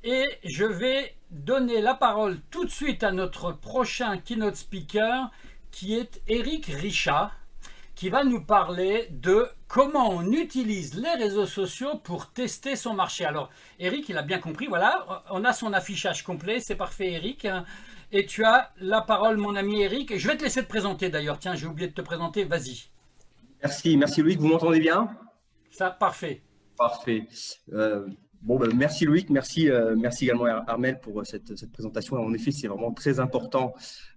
Et je vais donner la parole tout de suite à notre prochain keynote speaker qui est Eric Richat, qui va nous parler de comment on utilise les réseaux sociaux pour tester son marché. Alors, Eric, il a bien compris, voilà, on a son affichage complet, c'est parfait, Eric. Et tu as la parole, mon ami Eric. Je vais te laisser te présenter d'ailleurs. Tiens, j'ai oublié de te présenter, vas-y. Merci Loïc, vous m'entendez bien? Ça, parfait. Parfait. Euh, merci Loïc, merci également Armel pour cette présentation. En effet, c'est vraiment très important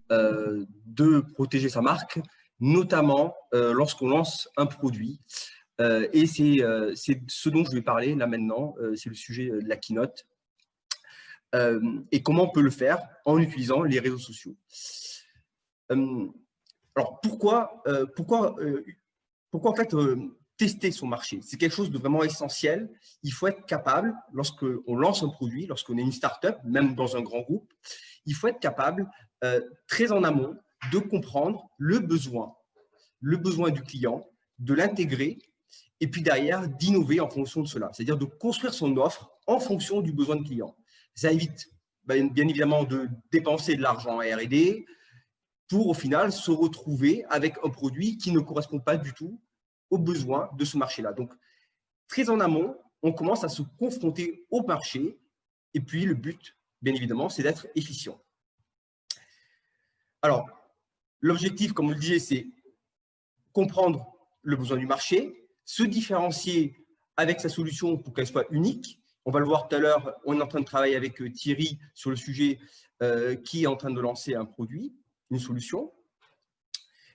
de protéger sa marque, notamment lorsqu'on lance un produit. Et c'est ce dont je vais parler là maintenant, c'est le sujet de la keynote. Et comment on peut le faire en utilisant les réseaux sociaux. Euh, alors pourquoi en fait tester son marché? C'est quelque chose de vraiment essentiel. Il faut être capable, lorsqu'on lance un produit, lorsqu'on est une start-up, même dans un grand groupe, il faut être capable, très en amont, de comprendre le besoin du client, de l'intégrer, et puis derrière, d'innover en fonction de cela. C'est-à-dire de construire son offre en fonction du besoin du client. Ça évite bien évidemment de dépenser de l'argent en R&D, pour au final se retrouver avec un produit qui ne correspond pas du tout aux besoins de ce marché-là. Donc, très en amont, on commence à se confronter au marché et puis le but, bien évidemment, c'est d'être efficient. Alors, l'objectif, comme on le disait, c'est comprendre le besoin du marché, se différencier avec sa solution pour qu'elle soit unique. On va le voir tout à l'heure, on est en train de travailler avec Thierry sur le sujet qui est en train de lancer un produit, une solution.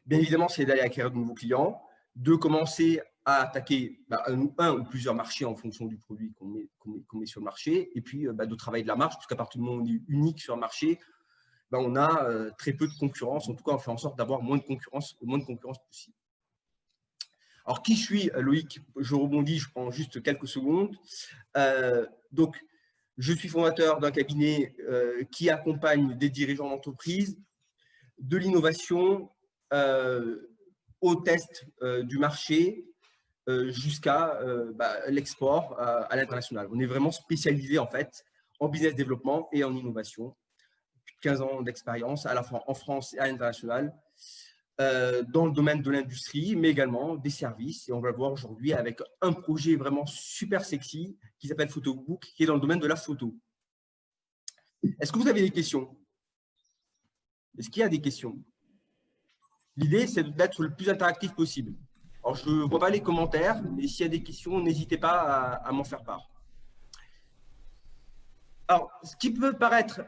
Bien évidemment, c'est d'aller acquérir de nouveaux clients, de commencer à attaquer un ou plusieurs marchés en fonction du produit qu'on met sur le marché, et puis de travailler de la marge, puisqu'à partir du moment où on est unique sur un marché, on a très peu de concurrence. En tout cas, on fait en sorte d'avoir moins de concurrence possible. Alors, qui je suis, Loïc? Je rebondis, je prends juste quelques secondes. Donc, je suis fondateur d'un cabinet qui accompagne des dirigeants d'entreprise, de l'innovation au test du marché jusqu'à l'export à l'international. On est vraiment spécialisé en fait en business développement et en innovation. Plus de 15 ans d'expérience à la fois en France et à l'international dans le domaine de l'industrie, mais également des services. Et on va le voir aujourd'hui avec un projet vraiment super sexy qui s'appelle Photobook, qui est dans le domaine de la photo. Est-ce que vous avez des questions? Est-ce qu'il y a des questions? L'idée, c'est d'être le plus interactif possible. Alors, je ne vois pas les commentaires, mais s'il y a des questions, n'hésitez pas à m'en faire part. Alors, ce qui peut paraître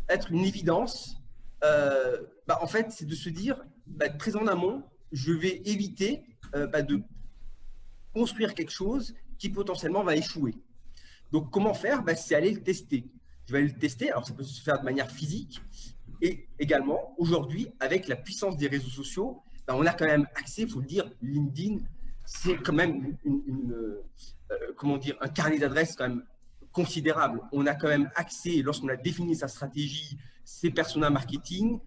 être une évidence, en fait, c'est de se dire, très en amont, je vais éviter de construire quelque chose qui potentiellement va échouer. Donc, comment faire? C'est aller le tester. Je vais aller le tester. Alors, ça peut se faire de manière physique. Et également, aujourd'hui, avec la puissance des réseaux sociaux, on a quand même accès, il faut le dire, LinkedIn, c'est quand même comment dire, un carnet d'adresses quand même considérable. On a quand même accès, lorsqu'on a défini sa stratégie, ses personas marketing,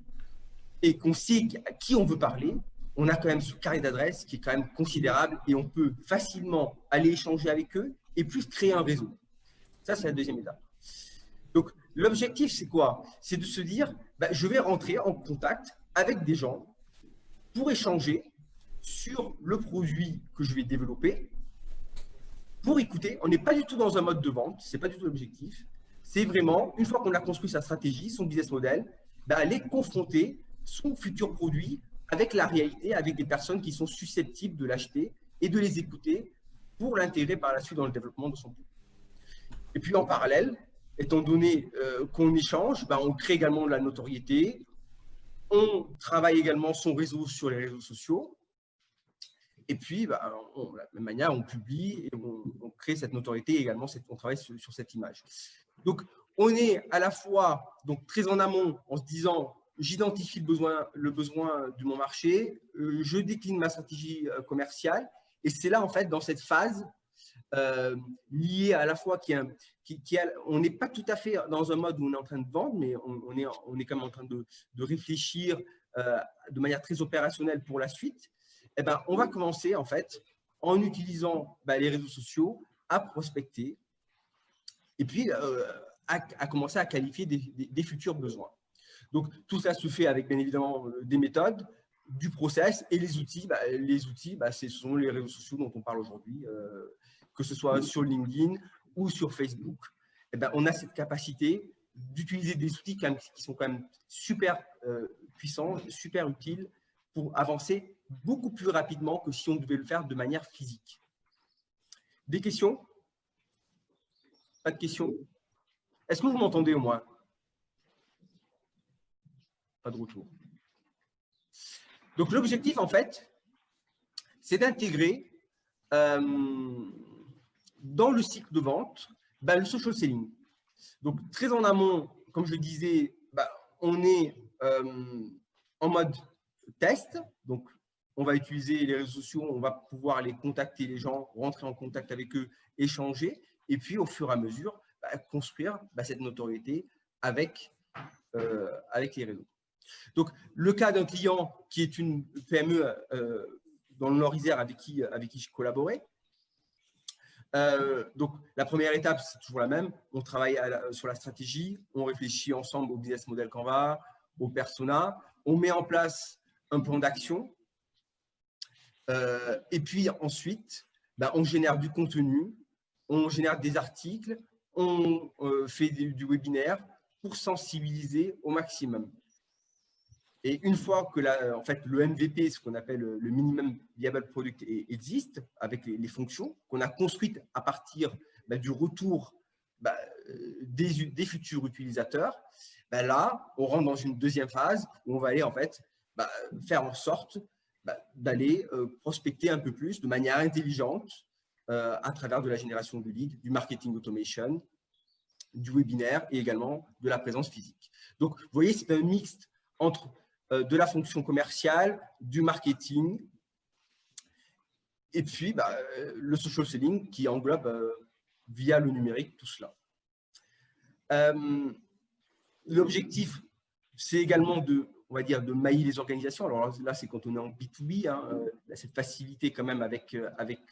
et qu'on sait à qui on veut parler, on a quand même ce carnet d'adresses qui est quand même considérable et on peut facilement aller échanger avec eux et puis créer un réseau. Ça, c'est la deuxième étape. Donc, l'objectif, c'est quoi? C'est de se dire, je vais rentrer en contact avec des gens pour échanger sur le produit que je vais développer, pour écouter. On n'est pas du tout dans un mode de vente, ce n'est pas du tout l'objectif. C'est vraiment, une fois qu'on a construit sa stratégie, son business model, aller confronter son futur produit avec la réalité, avec des personnes qui sont susceptibles de l'acheter et de les écouter pour l'intégrer par la suite dans le développement de son produit. Et puis en parallèle, étant donné qu'on échange, on crée également de la notoriété, on travaille également son réseau sur les réseaux sociaux, et puis de la même manière, on publie et on crée cette notoriété et également on travaille sur cette image. Donc, on est à la fois donc, très en amont en se disant, j'identifie le besoin de mon marché, je décline ma stratégie commerciale, et c'est là, en fait, dans cette phase liée à la fois on n'est pas tout à fait dans un mode où on est en train de vendre, mais on est quand même en train de réfléchir de manière très opérationnelle pour la suite. On va commencer, en fait, en utilisant les réseaux sociaux, à prospecter et puis à commencer à qualifier des futurs besoins. Donc, tout ça se fait avec, bien évidemment, des méthodes, du process et les outils. Les outils, ce sont les réseaux sociaux dont on parle aujourd'hui, que ce soit sur LinkedIn ou sur Facebook. On a cette capacité d'utiliser des outils qui sont quand même super puissants, super utiles pour avancer beaucoup plus rapidement que si on devait le faire de manière physique. Des questions? Pas de questions? Est-ce que vous m'entendez au moins? Pas de retour. Donc, l'objectif, en fait, c'est d'intégrer dans le cycle de vente le social selling. Donc, très en amont, comme je le disais, on est en mode test. Donc, on va utiliser les réseaux sociaux, on va pouvoir aller contacter les gens, rentrer en contact avec eux, échanger. Et puis, au fur et à mesure, construire cette notoriété avec les réseaux. Donc, le cas d'un client qui est une PME dans le Nord-Isère avec qui je collaborais. Donc, la première étape, c'est toujours la même. On travaille sur la stratégie, on réfléchit ensemble au business model Canva, au persona, on met en place un plan d'action. Et puis ensuite, on génère du contenu, on génère des articles, on fait du webinaire pour sensibiliser au maximum. Et une fois que en fait, le MVP, ce qu'on appelle le Minimum Viable Product, existe, avec les fonctions qu'on a construites à partir du retour des futurs utilisateurs, là, on rentre dans une deuxième phase où on va aller en fait faire en sorte d'aller prospecter un peu plus de manière intelligente à travers de la génération de leads, du marketing automation, du webinaire et également de la présence physique. Donc, vous voyez, c'est un mixte entre de la fonction commerciale, du marketing, et puis le social selling qui englobe via le numérique tout cela. L'objectif, c'est également on va dire, de mailler les organisations. Alors là, c'est quand on est en B2B, cette facilité quand même avec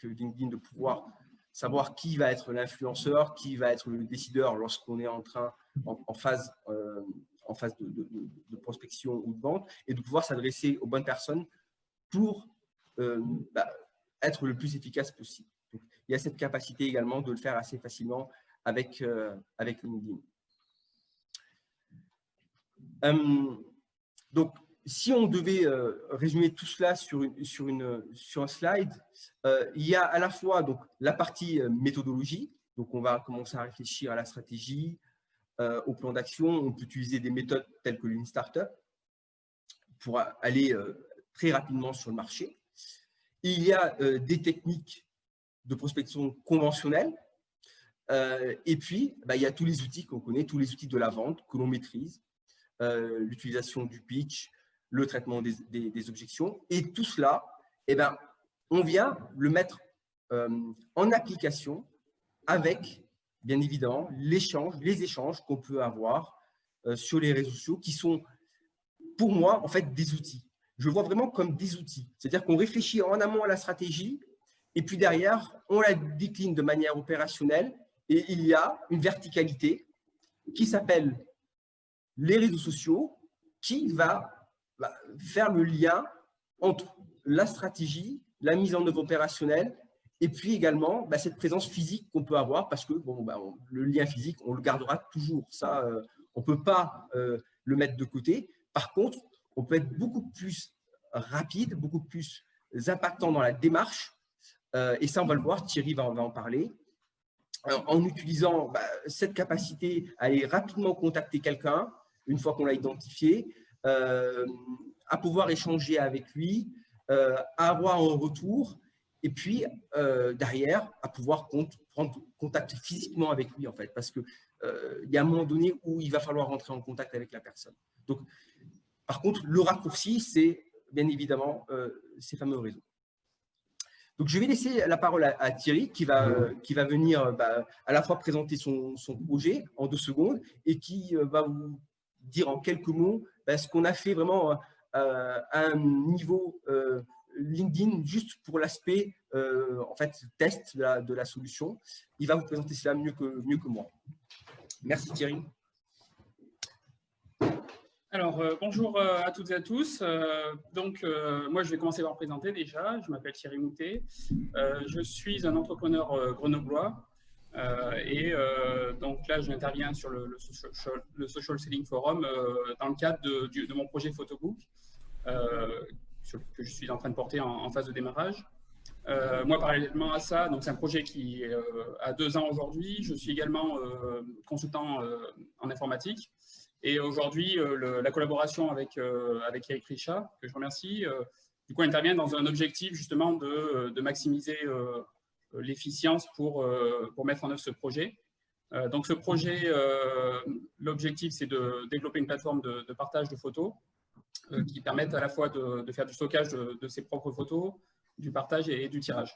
LinkedIn de pouvoir savoir qui va être l'influenceur, qui va être le décideur lorsqu'on est en phase de prospection ou de vente, et de pouvoir s'adresser aux bonnes personnes pour être le plus efficace possible. Donc, il y a cette capacité également de le faire assez facilement avec LinkedIn. Donc, si on devait résumer tout cela sur un slide, il y a à la fois donc, la partie méthodologie. Donc, on va commencer à réfléchir à la stratégie, au plan d'action. On peut utiliser des méthodes telles que Lean Startup pour aller très rapidement sur le marché. Il y a des techniques de prospection conventionnelles. Et puis, il y a tous les outils qu'on connaît, tous les outils de la vente que l'on maîtrise, l'utilisation du pitch, le traitement des objections. Et tout cela, on vient le mettre en application avec, bien évidemment, les échanges qu'on peut avoir sur les réseaux sociaux qui sont, pour moi, en fait, des outils. Je le vois vraiment comme des outils. C'est-à-dire qu'on réfléchit en amont à la stratégie et puis derrière, on la décline de manière opérationnelle et il y a une verticalité qui s'appelle les réseaux sociaux qui va faire le lien entre la stratégie, la mise en œuvre opérationnelle et puis également cette présence physique qu'on peut avoir parce que le lien physique, on le gardera toujours. Ça, on ne peut pas le mettre de côté. Par contre, on peut être beaucoup plus rapide, beaucoup plus impactant dans la démarche. Et ça, on va le voir, Thierry va en parler. En utilisant cette capacité à aller rapidement contacter quelqu'un, une fois qu'on l'a identifié, à pouvoir échanger avec lui, à avoir un retour, et puis derrière, à pouvoir prendre contact physiquement avec lui, en fait, parce qu'il y a un moment donné où il va falloir rentrer en contact avec la personne. Donc, par contre, le raccourci, c'est bien évidemment ces fameux réseaux. Donc, je vais laisser la parole à Thierry qui va venir à la fois présenter son projet en 2 secondes et qui va vous dire en quelques mots ce qu'on a fait vraiment à un niveau LinkedIn juste pour l'aspect en fait test de la solution. Il va vous présenter cela mieux que moi. Merci Thierry. Alors, bonjour à toutes et à tous. Moi, je vais commencer par me présenter déjà. Je m'appelle Thierry Moutet. Je suis un entrepreneur grenoblois. Donc là, j'interviens sur le Social Selling Forum dans le cadre de mon projet Photobook que je suis en train de porter en phase de démarrage. Moi, parallèlement à ça, c'est un projet qui a 2 ans aujourd'hui. Je suis également consultant en informatique. Et aujourd'hui, la collaboration avec Eric Richat, que je remercie, du coup, intervient dans un objectif justement de maximiser l'efficience pour mettre en œuvre ce projet. Donc, ce projet, l'objectif, c'est de développer une plateforme de partage de photos qui permettent à la fois de faire du stockage de ses propres photos, du partage et du tirage.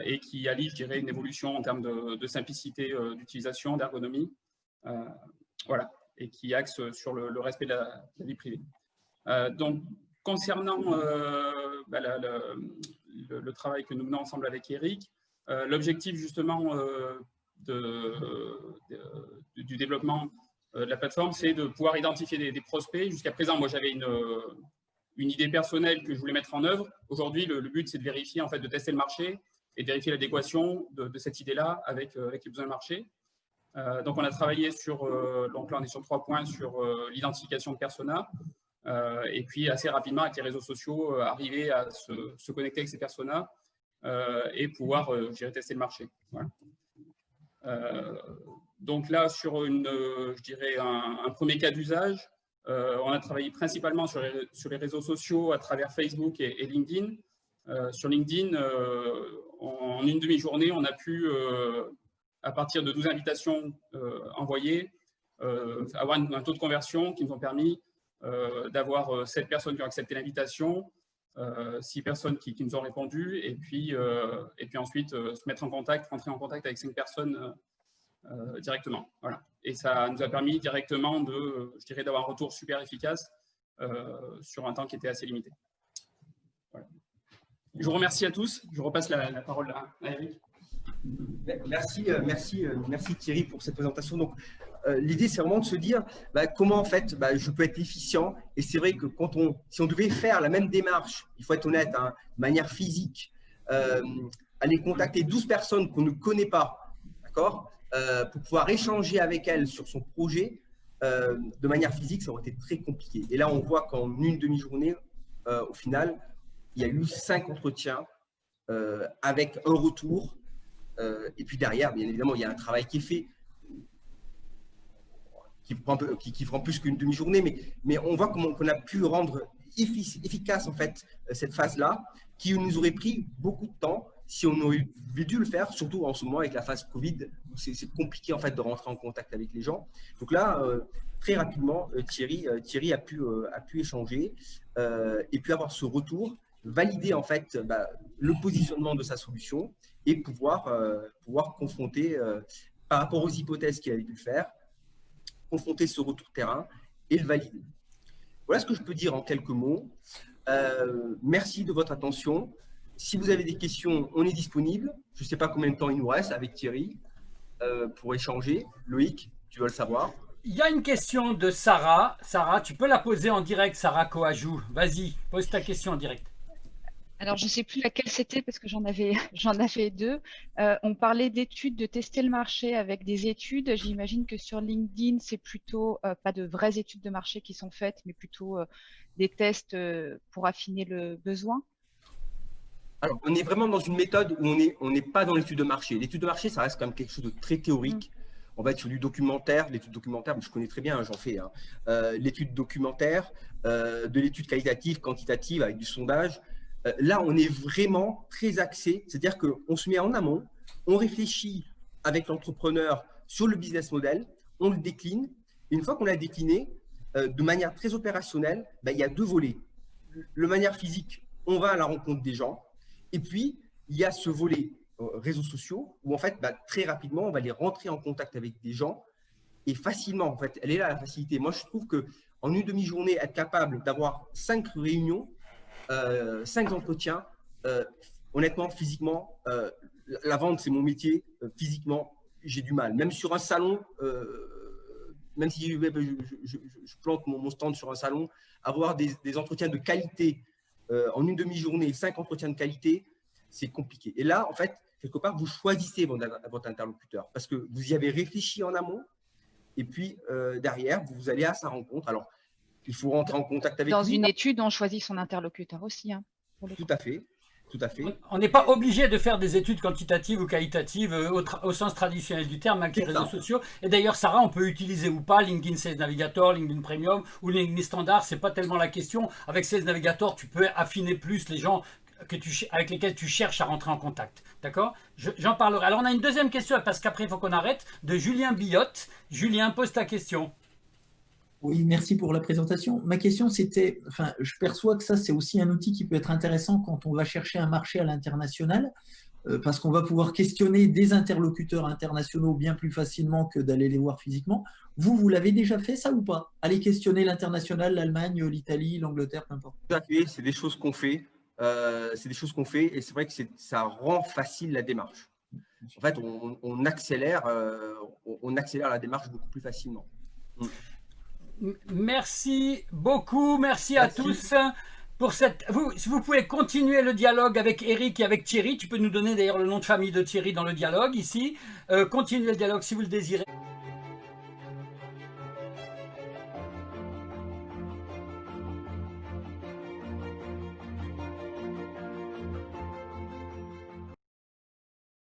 Et qui allie, je dirais, une évolution en termes de simplicité d'utilisation, d'ergonomie. Voilà. Et qui axe sur le respect de la vie privée. Donc, concernant le travail que nous menons ensemble avec Eric, l'objectif justement du développement de la plateforme, c'est de pouvoir identifier des prospects. Jusqu'à présent, moi, j'avais une idée personnelle que je voulais mettre en œuvre. Aujourd'hui, le but, c'est de vérifier, en fait, de tester le marché et de vérifier l'adéquation de cette idée-là avec les besoins du marché. Donc, on a travaillé donc là, on est sur 3 points, sur l'identification de personas, et puis assez rapidement, avec les réseaux sociaux, arriver à se connecter avec ces personas et pouvoir, je dirais, tester le marché. Voilà. Donc là, sur je dirais, un premier cas d'usage, on a travaillé principalement sur les réseaux sociaux à travers Facebook et LinkedIn. Sur LinkedIn, en une demi-journée, on a pu à partir de 12 invitations envoyées, avoir un taux de conversion qui nous ont permis d'avoir 7 personnes qui ont accepté l'invitation, 6 personnes qui nous ont répondu, et puis ensuite se mettre en contact, rentrer en contact avec 5 personnes directement. Voilà. Et ça nous a permis directement je dirais, d'avoir un retour super efficace sur un temps qui était assez limité. Voilà. Je vous remercie à tous. Je repasse la parole à Eric. Merci Thierry pour cette présentation. Donc, l'idée, c'est vraiment de se dire comment en fait je peux être efficient. Et c'est vrai que si on devait faire la même démarche, il faut être honnête, hein, de manière physique, aller contacter 12 personnes qu'on ne connaît pas, d'accord, pour pouvoir échanger avec elles sur son projet, de manière physique, ça aurait été très compliqué. Et là, on voit qu'en une demi-journée, au final, il y a eu 5 entretiens avec un retour. Et puis derrière, bien évidemment, il y a un travail qui est fait, qui prend plus qu'une demi-journée, mais on voit comment on a pu rendre efficace en fait cette phase-là, qui nous aurait pris beaucoup de temps si on aurait dû le faire, surtout en ce moment avec la phase Covid, où c'est compliqué en fait de rentrer en contact avec les gens. Donc là, très rapidement, Thierry a pu échanger et puis avoir ce retour, valider en fait le positionnement de sa solution et pouvoir confronter par rapport aux hypothèses qu'il avait pu faire, confronter ce retour terrain et le valider. Voilà ce que je peux dire en quelques mots. Merci de votre attention. Si vous avez des questions, on est disponible. Je ne sais pas combien de temps il nous reste avec Thierry pour échanger. Loïc, tu veux le savoir? Il y a une question de Sarah. Sarah, tu peux la poser en direct, Sarah Coajou. Vas-y, pose ta question en direct. Alors, je ne sais plus laquelle c'était parce que j'en avais 2. On parlait d'études, de tester le marché avec des études. J'imagine que sur LinkedIn, c'est plutôt pas de vraies études de marché qui sont faites, mais plutôt des tests pour affiner le besoin. Alors, on est vraiment dans une méthode où on n'est pas dans l'étude de marché. L'étude de marché, ça reste quand même quelque chose de très théorique. On va être sur du documentaire. L'étude documentaire, je connais très bien, j'en fais. Hein. L'étude documentaire, de l'étude qualitative, quantitative, avec du sondage. Là, on est vraiment très axé, c'est-à-dire qu'on se met en amont, on réfléchit avec l'entrepreneur sur le business model, on le décline. Et une fois qu'on l'a décliné, de manière très opérationnelle, il y a 2 volets. De manière physique, on va à la rencontre des gens. Et puis, il y a ce volet réseaux sociaux où en fait, très rapidement, on va aller rentrer en contact avec des gens et facilement, en fait, elle est là la facilité. Moi, je trouve qu'en une demi-journée, être capable d'avoir 5 réunions, 5 entretiens. Honnêtement, physiquement, la vente, c'est mon métier. Physiquement, j'ai du mal. Même sur un salon, même si je plante mon stand sur un salon, avoir des entretiens de qualité en une demi-journée, 5 entretiens de qualité, c'est compliqué. Et là, en fait, quelque part, vous choisissez votre interlocuteur parce que vous y avez réfléchi en amont. Et puis, derrière, vous allez à sa rencontre. Alors, il faut rentrer en contact avec lui. Dans une étude, on choisit son interlocuteur aussi. Hein, tout à fait. Tout à fait. On n'est pas obligé de faire des études quantitatives ou qualitatives au sens traditionnel du terme avec les réseaux sociaux. Et d'ailleurs, Sarah, on peut utiliser ou pas LinkedIn Sales Navigator, LinkedIn Premium ou LinkedIn Standard. C'est pas tellement la question. Avec Sales Navigator, tu peux affiner plus les gens avec lesquels tu cherches à rentrer en contact. D'accord? J'en parlerai. Alors, on a une deuxième question parce qu'après, il faut qu'on arrête. De Julien Billotte. Julien, pose ta question. Oui, merci pour la présentation. Ma question, c'était, je perçois que ça, c'est aussi un outil qui peut être intéressant quand on va chercher un marché à l'international, parce qu'on va pouvoir questionner des interlocuteurs internationaux bien plus facilement que d'aller les voir physiquement. Vous l'avez déjà fait, ça ou pas? Aller questionner l'international, l'Allemagne, l'Italie, l'Angleterre, peu importe. Tout à fait, c'est des choses qu'on fait. Et c'est vrai que ça rend facile la démarche. En fait, on accélère la démarche beaucoup plus facilement. Merci beaucoup, merci à tous pour vous pouvez continuer le dialogue avec Eric et avec Thierry. Tu peux nous donner d'ailleurs le nom de famille de Thierry dans le dialogue ici. Continuez le dialogue si vous le désirez.